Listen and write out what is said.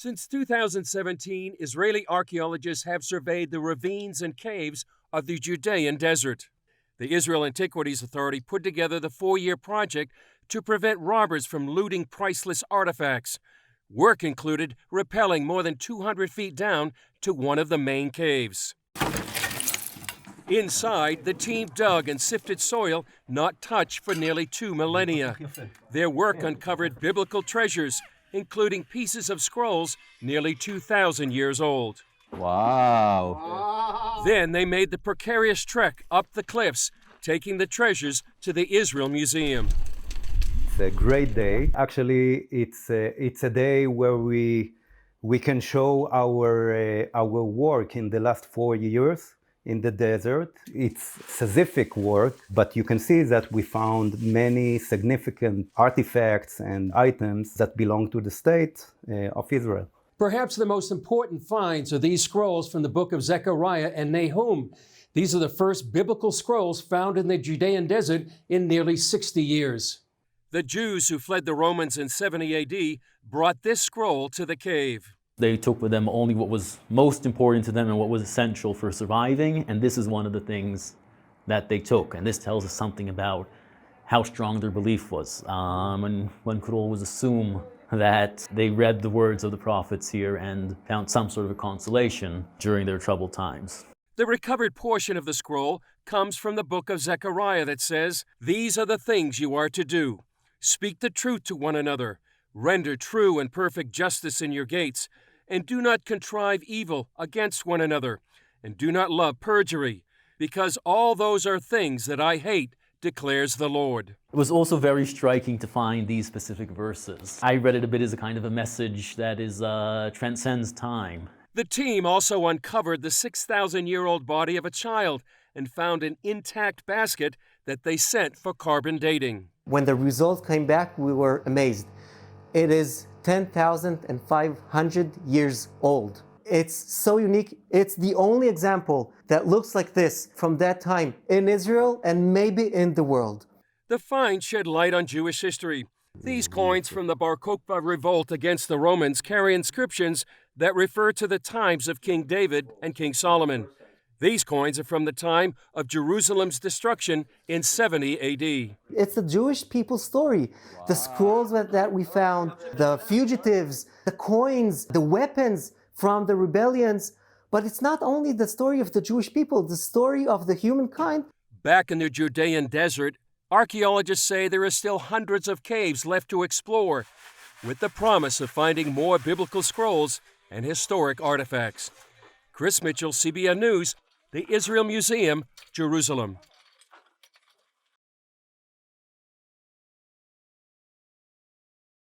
Since 2017, Israeli archaeologists have surveyed the ravines and caves of the Judean desert. The Israel Antiquities Authority put together the 4-year project to prevent robbers from looting priceless artifacts. Work included rappelling more than 200 feet down to one of the main caves. Inside, the team dug and sifted soil not touched for nearly 2 millennia. Their work uncovered biblical treasures, including pieces of scrolls nearly 2,000 years old. Wow. Then they made the precarious trek up the cliffs, taking the treasures to the Israel Museum. It's a great day. Actually, it's a day where we can show our work in the last 4 years in the desert. It's Sisyphic work, but you can see that we found many significant artifacts and items that belong to the state of Israel. Perhaps the most important finds are these scrolls from the book of Zechariah and Nahum. These are the first biblical scrolls found in the Judean desert in nearly 60 years. The Jews who fled the Romans in 70 AD brought this scroll to the cave. They took with them only what was most important to them and what was essential for surviving, and this is one of the things that they took. And this tells us something about how strong their belief was. And one could always assume that they read the words of the prophets here and found some sort of a consolation during their troubled times. The recovered portion of the scroll comes from the book of Zechariah that says, "These are the things you are to do. Speak the truth to one another. Render true and perfect justice in your gates. And do not contrive evil against one another, and do not love perjury, because all those are things that I hate, declares the Lord." It was also very striking to find these specific verses. I read it a bit as a kind of a message that is transcends time. The team also uncovered the 6,000-year-old body of a child and found an intact basket that they sent for carbon dating. When the results came back, we were amazed. It is 10,500 years old. It's so unique. It's the only example that looks like this from that time in Israel and maybe in the world. The find shed light on Jewish history. These coins from the Bar Kokhba revolt against the Romans carry inscriptions that refer to the times of King David and King Solomon. These coins are from the time of Jerusalem's destruction in 70 AD. It's the Jewish people's story. The scrolls that we found, the fugitives, the coins, the weapons from the rebellions. But it's not only the story of the Jewish people, the story of the humankind. Back in the Judean desert, archaeologists say there are still hundreds of caves left to explore, with the promise of finding more biblical scrolls and historic artifacts. Chris Mitchell, CBN News, the Israel Museum, Jerusalem.